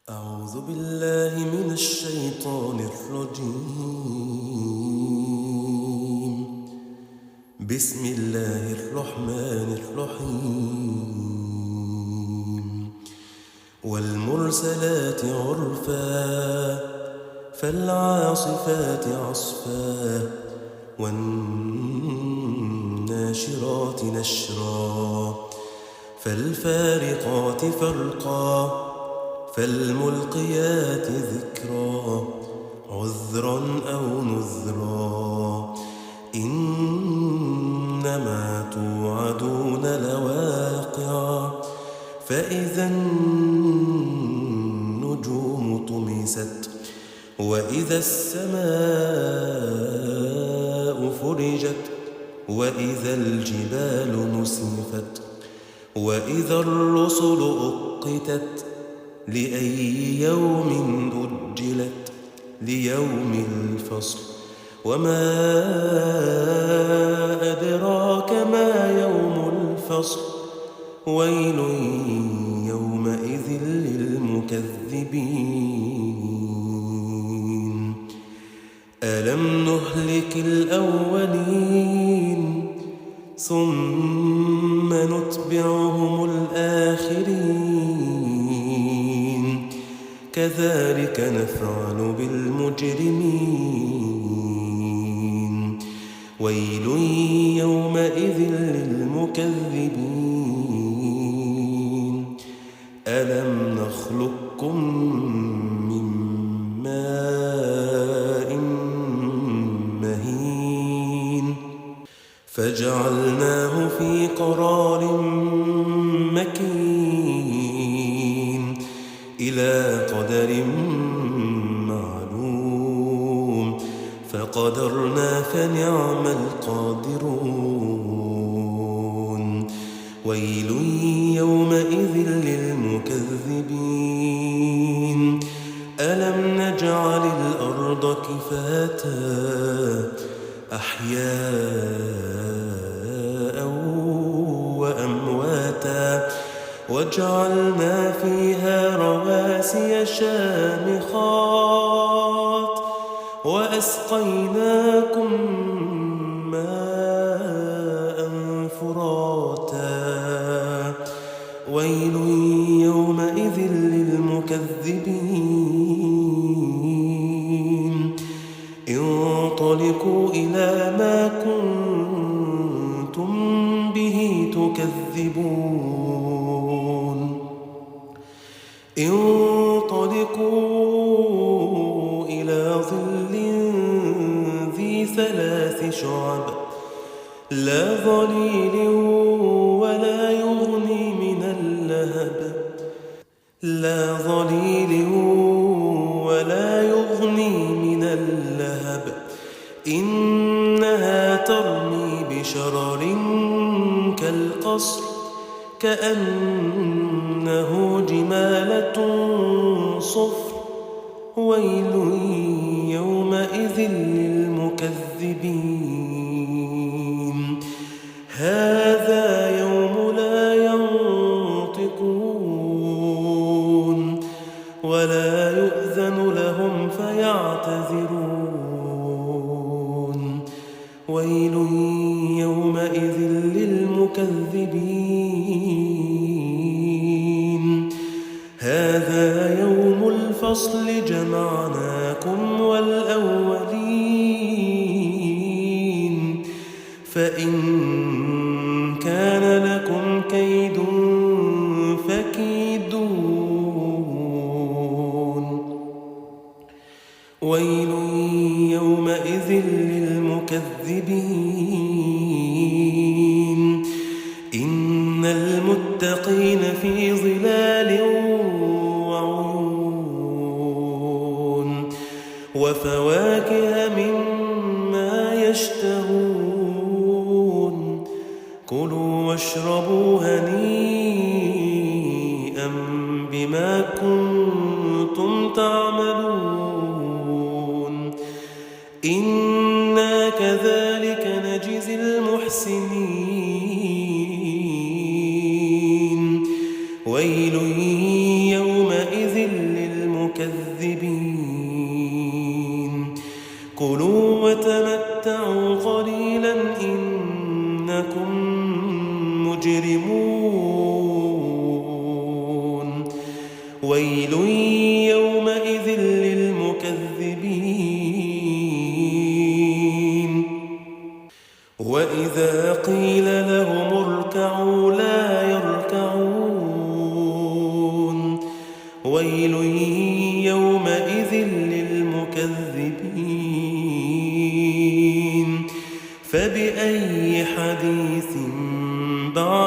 أعوذ بالله من الشيطان الرجيم. بسم الله الرحمن الرحيم. والمرسلات عرفا فالعاصفات عصفا والناشرات نشرا فالفارقات فرقا فالملقيات ذكرا عذرا أو نذرا إنما توعدون لواقع فإذا النجوم طمست وإذا السماء فرجت وإذا الجبال نسفت وإذا الرسل أقتت لأي يوم أجلت ليوم الفصل وما أدراك ما يوم الفصل ويل يومئذ للمكذبين ألم نهلك الأولين ثم نتبعهم الآخرين كذلك نفعل بالمجرمين ويل يومئذ للمكذبين ألم نخلقكم من ماء مهين فجعلناه في قرار مكين إلى قدر معلوم فقدرنا فنعم القادرون ويل يومئذ للمكذبين ألم نجعل الأرض كفاتا أحياء وأمواتا وجعلنا فيها رواسي شامخات وأسقيناكم ماء فراتا ويل يومئذ للمكذبين انطلقوا إلى ما كنتم به تكذبون انطلقوا إلى ظل ذي ثلاث شعب لا ظليل ولا يغني من اللهب لا ظليل ولا يغني من اللهب إنها ترمي بشرر كالقصر كأنه جمالة صفر ويل يومئذ للمكذبين هذا يوم لا ينطقون ولا يؤذن لهم فيعتذرون ويل يومئذ للمكذبين هذا يوم الفصل جمعناكم والأولين فإن كان لكم كيد فكيدون ويل يومئذ للمكذبين إن المتقين في ظلال وعيون وفواكه مما يشتهون كلوا واشربوا هنيئا بما كنتم تعملون إنا كذلك نجزي المحسنين ويل يومئذ للمكذبين للمكذبين كلوا وتمتعوا قليلا إنكم مجرمون ويل يومئذ للمكذبين وإذا قيل لهم اركعوا لا يركعون ويل يومئذ للمكذبين فبأي حديث بعد